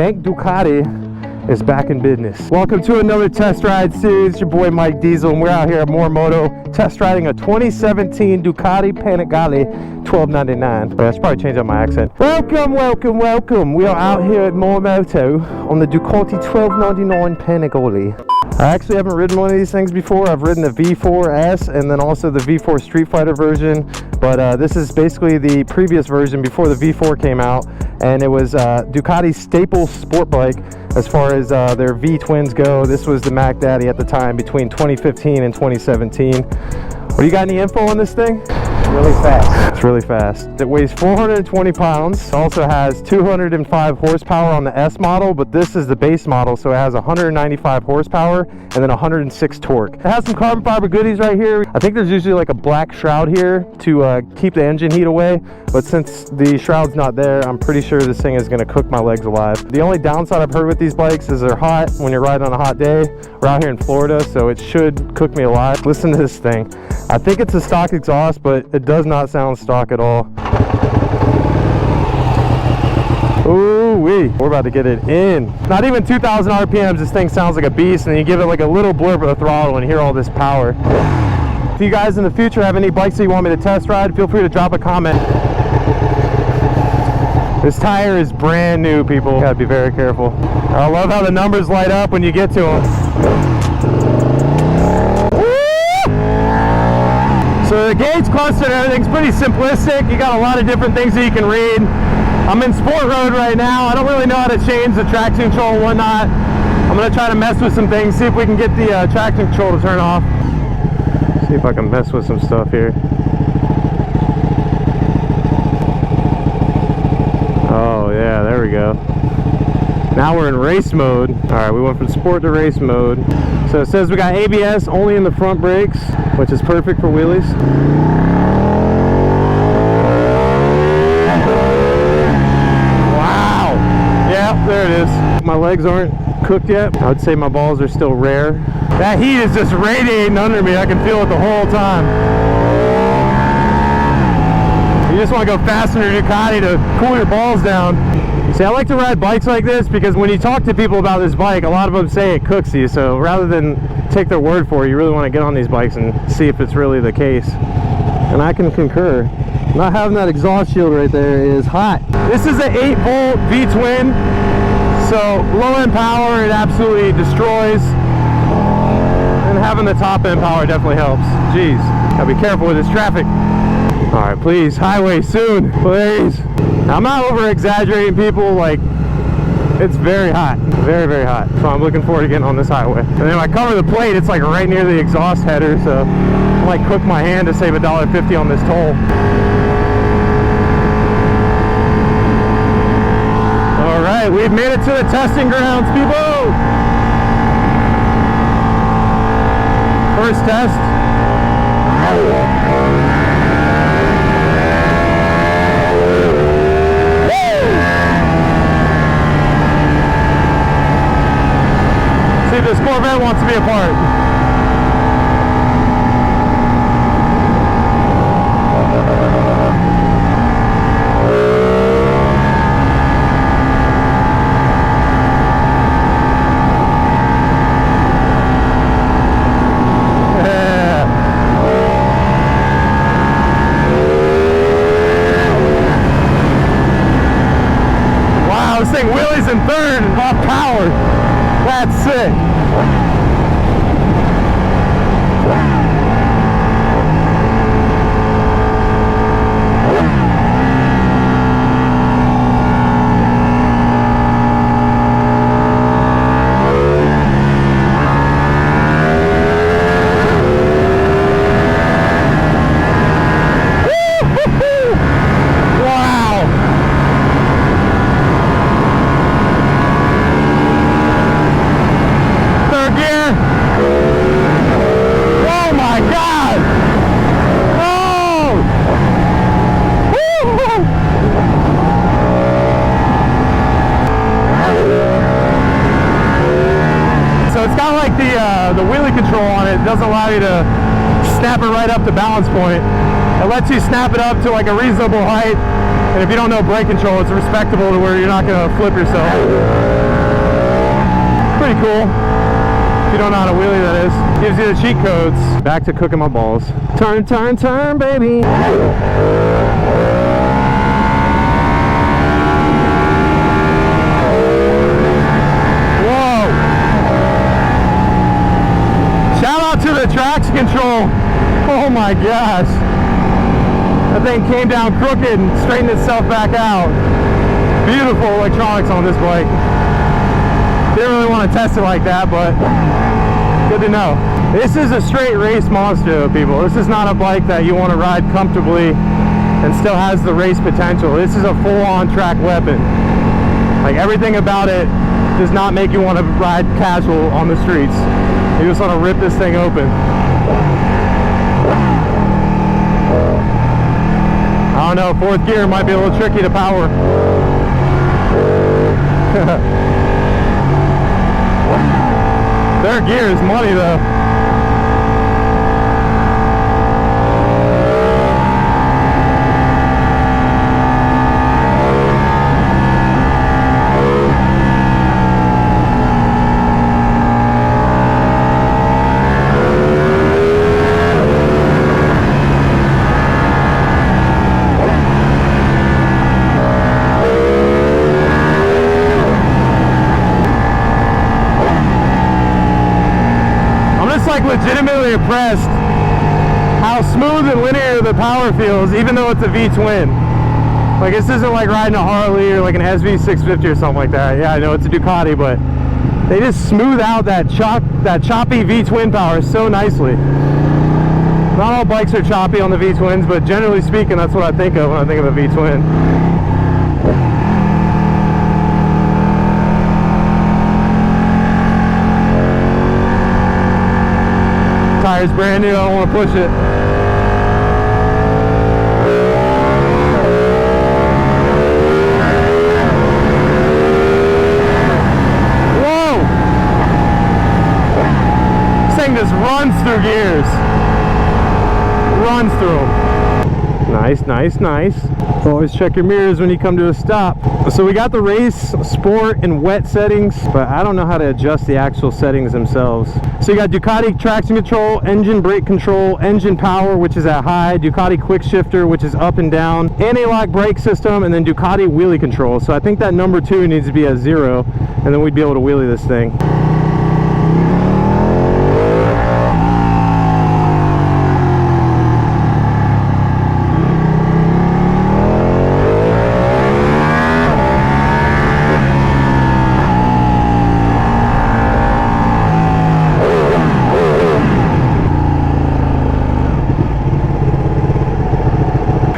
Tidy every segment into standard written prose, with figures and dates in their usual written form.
Dank Ducati is back in business. Welcome to another test ride series. Your boy Mike Diesel, and we're out here at Moto test riding a 2017 Ducati Panigale 1299. I should probably change up my accent. Welcome. We are out here at Moto on the Ducati 1299 Panigale. I actually haven't ridden one of these things before. I've ridden the V4S and then also the V4 Street Fighter version, but this is basically the previous version before the V4 came out, and it was Ducati's staple sport bike as far as their V-twins go. This was the Mac Daddy at the time between 2015 and 2017. What, you got any info on this thing? Really fast. It's really fast. It weighs 420 pounds. It also has 205 horsepower on the S model, but this is the base model, so it has 195 horsepower and then 106 torque. It has some carbon fiber goodies right here. I think there's usually like a black shroud here to keep the engine heat away, but since the shroud's not there, I'm pretty sure this thing is going to cook my legs alive. The only downside I've heard with these bikes is they're hot when you're riding on a hot day. We're out here in Florida, so it should cook me alive. Listen to this thing. I think it's a stock exhaust, but it does not sound stock at all. Ooh-wee. We're about to get it in. Not even 2,000 RPMs, this thing sounds like a beast, and then you give it like a little blurb of the throttle and hear all this power. If you guys in the future have any bikes that you want me to test ride, feel free to drop a comment. This tire is brand new, people. You gotta be very careful. I love how the numbers light up when you get to them. So the gauge cluster and everything's pretty simplistic. You got a lot of different things that you can read. I'm in sport road right now. I don't really know how to change the traction control and whatnot. I'm gonna try to mess with some things, see if we can get the traction control to turn off. See if I can mess with some stuff here. Oh yeah, there we go. Now we're in race mode. All right, we went from sport to race mode. So it says we got ABS only in the front brakes, which is perfect for wheelies. Wow. Yeah, there it is. My legs aren't cooked yet. I would say my balls are still rare. That heat is just radiating under me. I can feel it the whole time. You just want to go faster than Ducati to cool your balls down. See, I like to ride bikes like this because when you talk to people about this bike, a lot of them say it cooks you. So rather than take their word for it, you really want to get on these bikes and see if it's really the case. And I can concur. Not having that exhaust shield right there is hot. This is an 8-volt V-twin. So low end power, it absolutely destroys. And having the top end power definitely helps. Jeez, gotta be careful with this traffic. All right, please, highway soon, please. I'm not over exaggerating, people. Like, it's very hot, very hot. So I'm looking forward to getting on this highway. And then if I cover the plate, it's like right near the exhaust header, so I might cook my hand to save $1.50 on this toll. All right, we've made it to the testing grounds, people. First test. See if this Corvette wants to be a part. Yeah. Wow, this thing wheelies in third and off power. That's sick. The wheelie control on it doesn't allow you to snap it right up to balance point. It lets you snap it up to like a reasonable height And if you don't know brake control, it's respectable to where you're not going to flip yourself. Pretty cool. If you don't know how to wheelie, that is. Gives you the cheat codes. Back to cooking my balls. Turn, turn, turn, baby. Whoa. Shout out to the traction control. Oh my gosh. That thing came down crooked and straightened itself back out. Beautiful electronics on this bike. Didn't really want to test it like that, but good to know. This is a straight race monster though, people. This is not a bike that you want to ride comfortably and still has the race potential. This is a full-on track weapon. Like, everything about it does not make you want to ride casual on the streets. You just want to rip this thing open. I don't know, fourth gear might be a little tricky to power. Third gear is money though. Like, legitimately impressed how smooth and linear the power feels, even though it's a V-twin. Like, this isn't like riding a Harley or like an SV650 or something like that. Yeah, I know it's a Ducati, but they just smooth out that choppy V-twin power so nicely. Not all bikes are choppy on the V-twins, but generally speaking, that's what I think of when I think of a V-twin. Tire's brand new, I don't want to push it. Whoa! This thing just runs through gears. Runs through them. Nice, nice, nice. Always check your mirrors when you come to a stop. So we got the race, sport, and wet settings, but I don't know how to adjust the actual settings themselves. So you got Ducati traction control, engine brake control, engine power, which is at high, Ducati quick shifter, which is up and down, anti-lock brake system, and then Ducati wheelie control. So I think that number 2 needs to be at 0, and then we'd be able to wheelie this thing.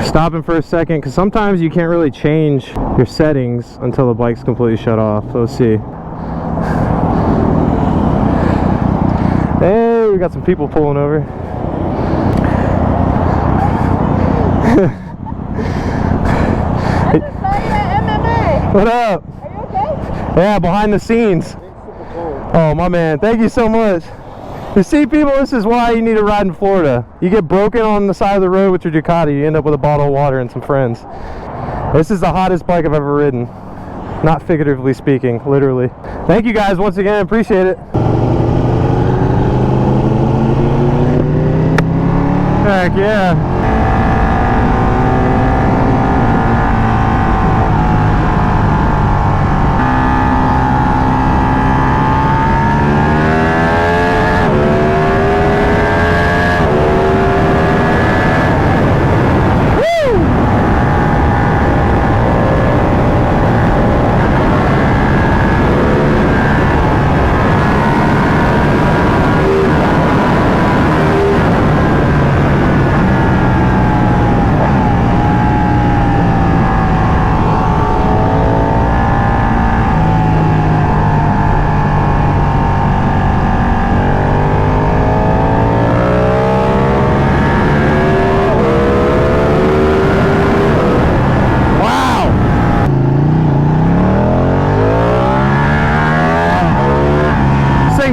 Stopping for a second because sometimes you can't really change your settings until the bike's completely shut off. So let's see. Hey, we got some people pulling over. I just saw you at MMA. What up? Are you okay? Yeah, behind the scenes. Oh my man, thank you so much. You see, people, this is why you need to ride in Florida. You get broken on the side of the road with your Ducati, you end up with a bottle of water and some friends. This is the hottest bike I've ever ridden. Not figuratively speaking, literally. Thank you guys once again, appreciate it. Heck yeah.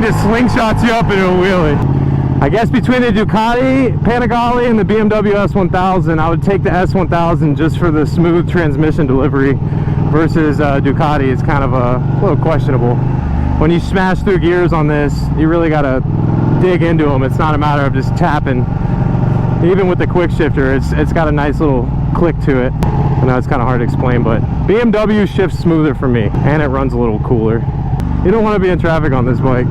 Slingshots you up into a wheelie. I guess between the Ducati Panigale and the BMW S1000, I would take the S1000 just for the smooth transmission delivery versus Ducati. It's kind of a little questionable. When you smash through gears on this, you really got to dig into them. It's not a matter of just tapping. Even with the quick shifter, it's got a nice little click to it. I know it's kind of hard to explain, but BMW shifts smoother for me, and it runs a little cooler. You don't want to be in traffic on this bike.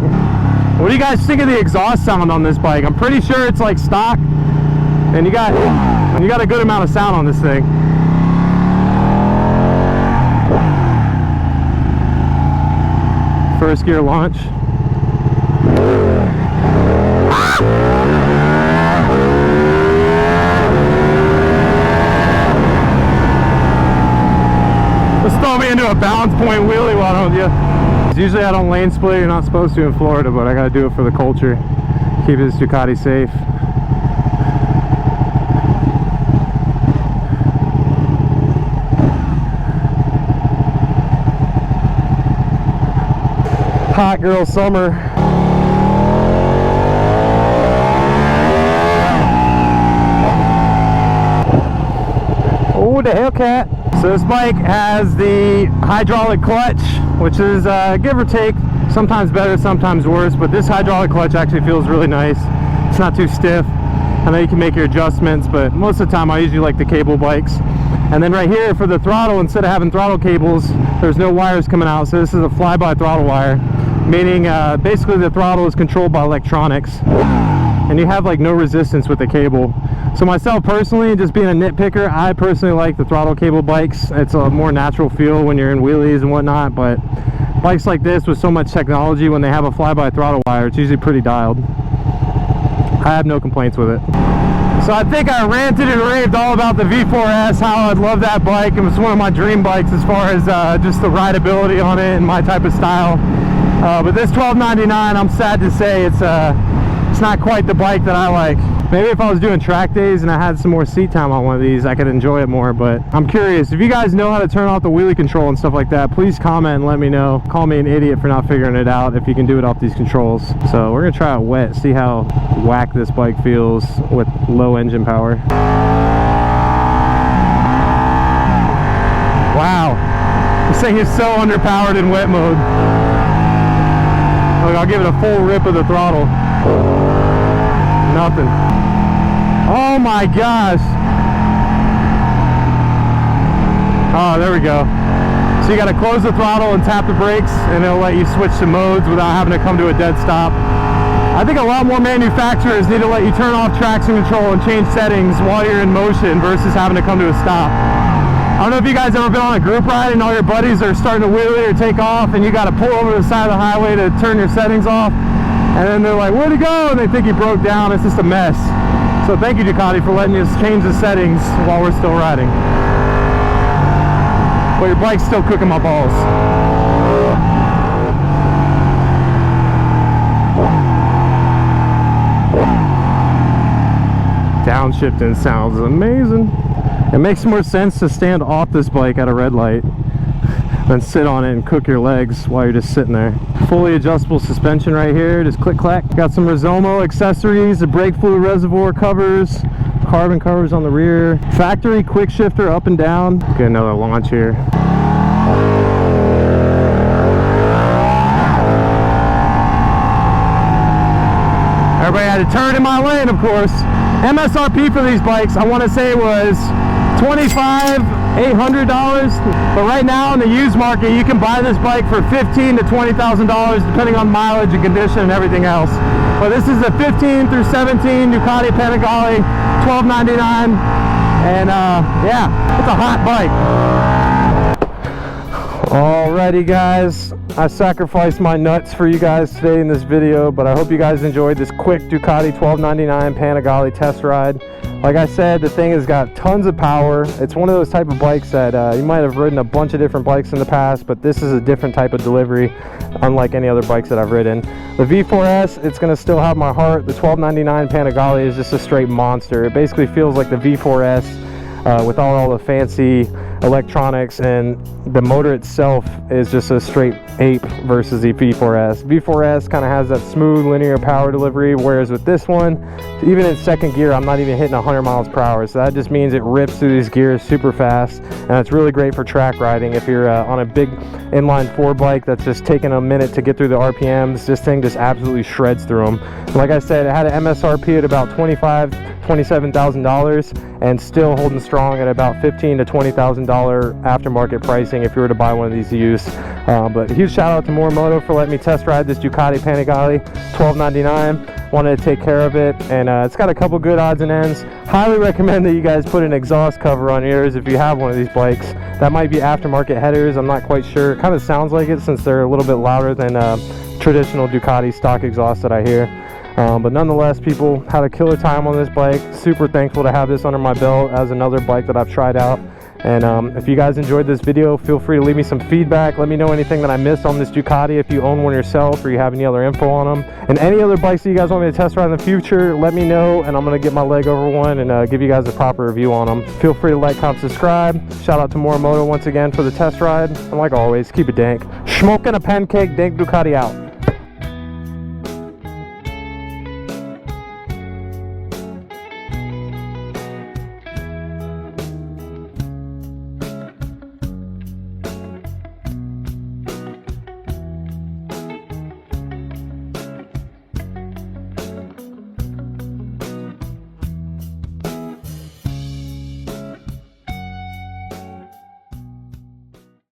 What do you guys think of the exhaust sound on this bike? I'm pretty sure it's like stock, and you got a good amount of sound on this thing. First gear launch. Just throw me into a balance point wheelie, why don't you? Usually I don't lane split, you're not supposed to in Florida, but I gotta do it for the culture. Keep this Ducati safe. Hot girl summer. Oh, the Hellcat. So this bike has the hydraulic clutch, which is give or take, sometimes better, sometimes worse, but this hydraulic clutch actually feels really nice. It's not too stiff. I know you can make your adjustments, but most of the time I usually like the cable bikes. And then right here for the throttle, instead of having throttle cables, there's no wires coming out, so this is a fly-by throttle wire, meaning basically the throttle is controlled by electronics, and you have like no resistance with the cable. So myself personally, just being a nitpicker, I personally like the throttle cable bikes. It's a more natural feel when you're in wheelies and whatnot, but bikes like this with so much technology, when they have a fly-by throttle wire, it's usually pretty dialed. I have no complaints with it. So I think I ranted and raved all about the V4S, how I'd love that bike. It was one of my dream bikes as far as just the rideability on it and my type of style. But this $12.99, I'm sad to say it's not quite the bike that I like. Maybe if I was doing track days and I had some more seat time on one of these, I could enjoy it more. But I'm curious, if you guys know how to turn off the wheelie control and stuff like that, please comment and let me know. Call me an idiot for not figuring it out if you can do it off these controls. So we're gonna try it wet, see how whack this bike feels with low engine power. Wow, this thing is so underpowered in wet mode. Look, I'll give it a full rip of the throttle. Nothing. Oh my gosh. Oh, there we go. So you got to close the throttle and tap the brakes, and it'll let you switch to modes without having to come to a dead stop. I think a lot more manufacturers need to let you turn off traction control and change settings while you're in motion versus having to come to a stop. I don't know if you guys ever been on a group ride and all your buddies are starting to wheelie or take off, and you got to pull over to the side of the highway to turn your settings off, and then they're like, where'd it go? And they think you broke down. It's just a mess. So thank you, Ducati, for letting us change the settings while we're still riding. But your bike's still cooking my balls. Downshifting sounds amazing. It makes more sense to stand off this bike at a red light than sit on it and cook your legs while you're just sitting there. Fully adjustable suspension right here, just click clack. Got some Rizomo accessories, the brake fluid reservoir covers, carbon covers on the rear, factory quick shifter up and down. Get another launch here. Everybody had to turn in my lane, of course. MSRP for these bikes, I want to say was $25,800, but right now in the used market you can buy this bike for $15,000 to $20,000 depending on mileage and condition and everything else. But this is a 15 through 17 Ducati Panigale, $12.99, and yeah, it's a hot bike. Alrighty guys, I sacrificed my nuts for you guys today in this video, but I hope you guys enjoyed this quick Ducati $12.99 Panigale test ride. Like I said, the thing has got tons of power. It's one of those type of bikes that you might have ridden a bunch of different bikes in the past, but this is a different type of delivery, unlike any other bikes that I've ridden. The V4S, it's going to still have my heart. The $12.99 Panigale is just a straight monster. It basically feels like the V4S with all the fancy electronics, and the motor itself is just a straight ape versus the V4S. V4S kind of has that smooth linear power delivery, whereas with this one, even in second gear, I'm not even hitting 100 miles per hour. So that just means it rips through these gears super fast, and it's really great for track riding. If you're on a big inline 4 bike that's just taking a minute to get through the RPMs, this thing just absolutely shreds through them. Like I said, it had an MSRP at about $27,000 and still holding strong at about $15,000 to $20,000 aftermarket pricing if you were to buy one of these used. But a huge shout out to Morimoto for letting me test ride this Ducati Panigale $12.99. Wanted to take care of it, and it's got a couple good odds and ends. Highly recommend that you guys put an exhaust cover on yours if you have one of these bikes. That might be aftermarket headers, I'm not quite sure. It kind of sounds like it since they're a little bit louder than traditional Ducati stock exhaust that I hear. But nonetheless, people, had a killer time on this bike. Super thankful to have this under my belt as another bike that I've tried out. And if you guys enjoyed this video, feel free to leave me some feedback. Let me know anything that I missed on this Ducati, if you own one yourself or you have any other info on them. And any other bikes that you guys want me to test ride in the future, let me know, and I'm going to get my leg over one and give you guys a proper review on them. Feel free to like, comment, subscribe. Shout out to Morimoto once again for the test ride. And like always, keep it dank. Smoking a pancake, dank Ducati out.